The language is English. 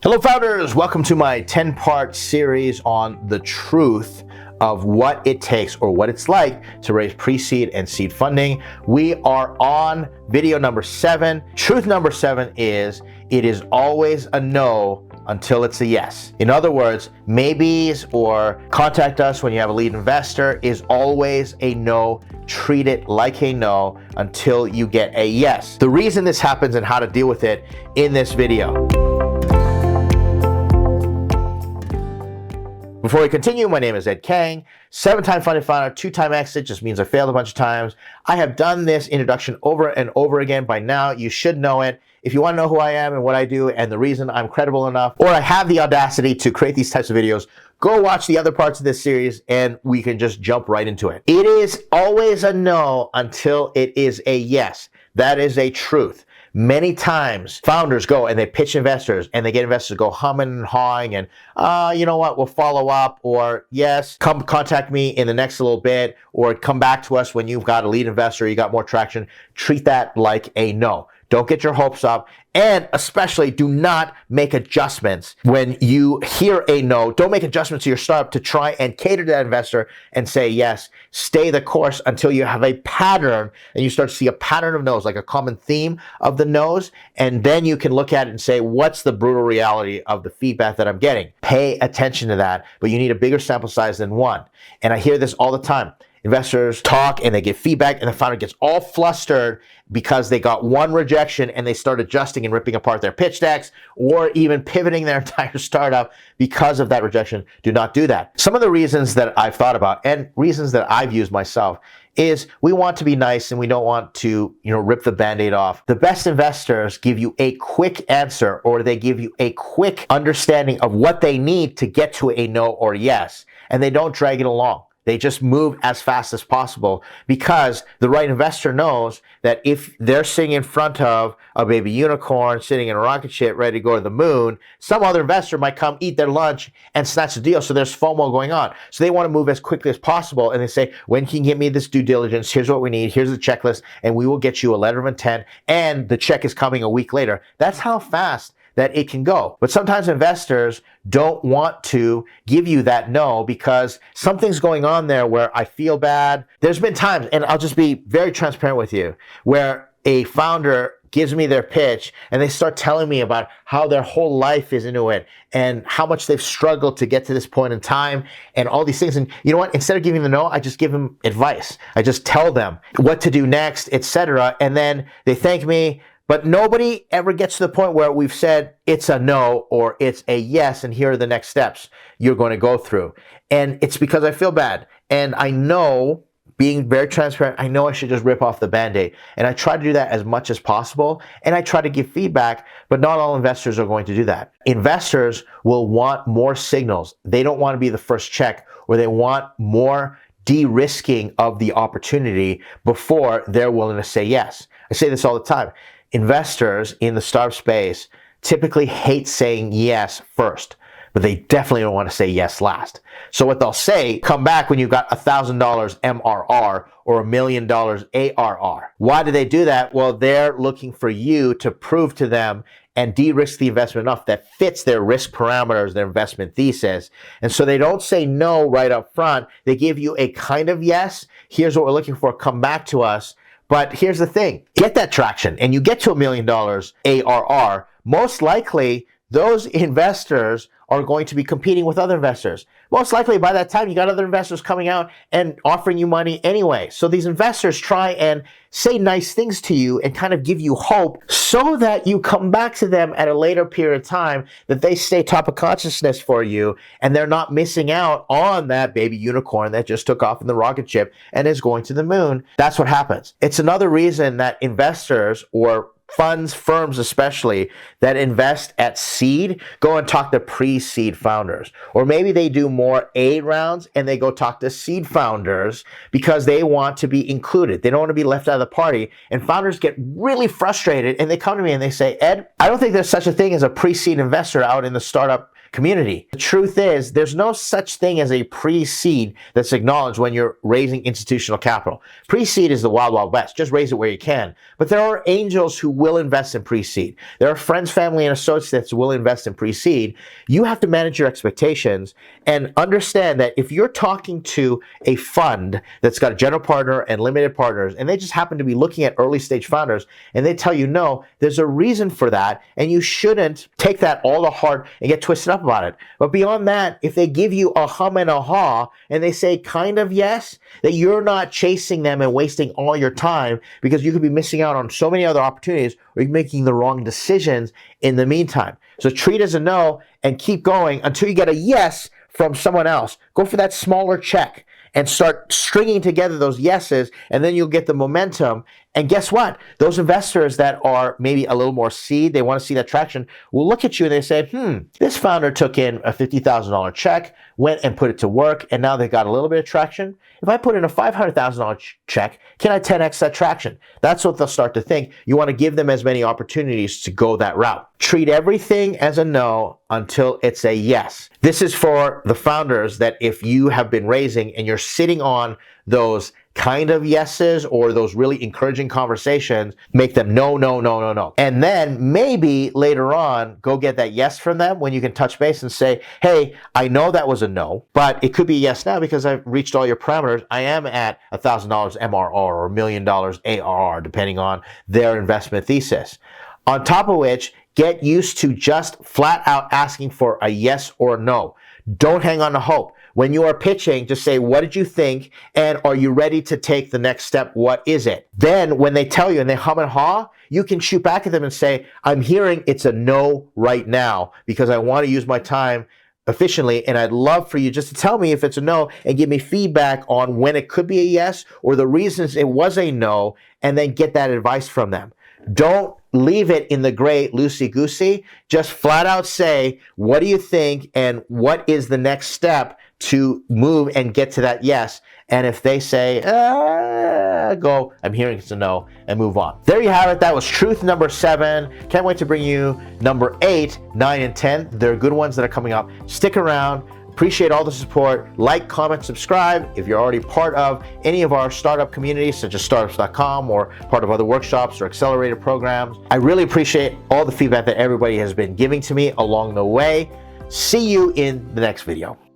Hello founders, welcome to my 10-part series on the truth of what it takes or what it's like to raise pre-seed and seed funding. We are on video number 7. Truth number 7 is, it is always a no until it's a yes. In other words, maybes or contact us when you have a lead investor is always a no. Treat it like a no until you get a yes. The reason this happens and how to deal with it in this video. Before we continue, my name is Ed Kang, 7-time funded founder, 2-time exit, just means I failed a bunch of times. I have done this introduction over and over again. By now, you should know it. If you want to know who I am and what I do and the reason I'm credible enough, or I have the audacity to create these types of videos, go watch the other parts of this series and we can just jump right into it. It is always a no until it is a yes. That is a truth. Many times founders go and they pitch investors and they get investors to go humming and hawing and, you know what, we'll follow up, or yes, come contact me in the next little bit, or come back to us when you've got a lead investor, you got more traction. Treat that like a no. Don't get your hopes up, and especially do not make adjustments when you hear a no. Don't make adjustments to your startup to try and cater to that investor and say yes. Stay the course until you have a pattern and you start to see a pattern of no's, like a common theme of the no's, and then you can look at it and say, what's the brutal reality of the feedback that I'm getting? Pay attention to that, but you need a bigger sample size than one. And I hear this all the time. Investors talk and they get feedback and the founder gets all flustered because they got one rejection and they start adjusting and ripping apart their pitch decks or even pivoting their entire startup because of that rejection. Do not do that. Some of the reasons that I've thought about and reasons that I've used myself is we want to be nice and we don't want to, rip the Band-Aid off. The best investors give you a quick answer, or they give you a quick understanding of what they need to get to a no or yes, and they don't drag it along. They just move as fast as possible because the right investor knows that if they're sitting in front of a baby unicorn sitting in a rocket ship ready to go to the moon, some other investor might come eat their lunch and snatch the deal. So there's FOMO going on. So they want to move as quickly as possible. And they say, when can you give me this due diligence? Here's what we need. Here's the checklist. And we will get you a letter of intent. And the check is coming a week later. That's how fast that it can go. But sometimes investors don't want to give you that no because something's going on there where I feel bad. There's been times, and I'll just be very transparent with you, where a founder gives me their pitch and they start telling me about how their whole life is into it and how much they've struggled to get to this point in time and all these things. And you know what? Instead of giving them no, I just give them advice. I just tell them what to do next, etc. And then they thank me. But nobody ever gets to the point where we've said it's a no or it's a yes, and here are the next steps you're going to go through. And it's because I feel bad. And I know, being very transparent, I know I should just rip off the Band-Aid. And I try to do that as much as possible. And I try to give feedback, but not all investors are going to do that. Investors will want more signals. They don't want to be the first check, or they want more de-risking of the opportunity before they're willing to say yes. I say this all the time. Investors in the startup space typically hate saying yes first, but they definitely don't want to say yes last. So what they'll say, come back when you've got $1,000 MRR or $1 million ARR. Why do they do that? Well, they're looking for you to prove to them and de-risk the investment enough that fits their risk parameters, their investment thesis. And so they don't say no right up front. They give you a kind of yes. Here's what we're looking for. Come back to us. But here's the thing, get that traction and you get to $1 million ARR, most likely those investors are going to be competing with other investors. Most likely by that time, you got other investors coming out and offering you money anyway. So these investors try and say nice things to you and kind of give you hope so that you come back to them at a later period of time, that they stay top of consciousness for you and they're not missing out on that baby unicorn that just took off in the rocket ship and is going to the moon. That's what happens. It's another reason that investors, or funds, firms especially, that invest at seed go and talk to pre-seed founders. Or maybe they do more A rounds and they go talk to seed founders because they want to be included. They don't want to be left out of the party. And founders get really frustrated and they come to me and they say, Ed, I don't think there's such a thing as a pre-seed investor out in the startup community. The truth is, there's no such thing as a pre-seed that's acknowledged when you're raising institutional capital. Pre-seed is the wild, wild west. Just raise it where you can. But there are angels who will invest in pre-seed. There are friends, family, and associates who will invest in pre-seed. You have to manage your expectations and understand that if you're talking to a fund that's got a general partner and limited partners, and they just happen to be looking at early stage founders, and they tell you no, there's a reason for that, and you shouldn't take that all to heart and get twisted up about it. But beyond that, if they give you a hum and a haw, and they say kind of yes, that you're not chasing them and wasting all your time, because you could be missing out on so many other opportunities, or you're making the wrong decisions in the meantime. So treat it as a no and keep going until you get a yes from someone else. Go for that smaller check and start stringing together those yeses, and then you'll get the momentum. And guess what? Those investors that are maybe a little more seed, they want to see that traction, will look at you and they say, this founder took in a $50,000 check, went and put it to work, and now they got a little bit of traction. If I put in a $500,000 check, can I 10x that traction? That's what they'll start to think. You want to give them as many opportunities to go that route. Treat everything as a no until it's a yes. This is for the founders that if you have been raising and you're sitting on those kind of yeses or those really encouraging conversations, make them no, no, no, no, no. And then maybe later on, go get that yes from them when you can touch base and say, hey, I know that was a no, but it could be a yes now because I've reached all your parameters. I am at $1,000 MRR or $1 million ARR, depending on their investment thesis. On top of which, get used to just flat out asking for a yes or no. Don't hang on to hope. When you are pitching, just say, what did you think? And are you ready to take the next step? What is it? Then when they tell you and they hum and haw, you can shoot back at them and say, I'm hearing it's a no right now because I want to use my time efficiently, and I'd love for you just to tell me if it's a no and give me feedback on when it could be a yes or the reasons it was a no, and then get that advice from them. Don't leave it in the gray loosey-goosey. Just flat out say, what do you think and what is the next step to move and get to that yes? And if they say, go, I'm hearing it's a no, and move on. There you have it. That was truth number 7. Can't wait to bring you number 8, 9, and 10. There are good ones that are coming up. Stick around. Appreciate all the support. Like, comment, subscribe. If you're already part of any of our startup communities, such as startups.com, or part of other workshops or accelerator programs, I really appreciate all the feedback that everybody has been giving to me along the way. See you in the next video.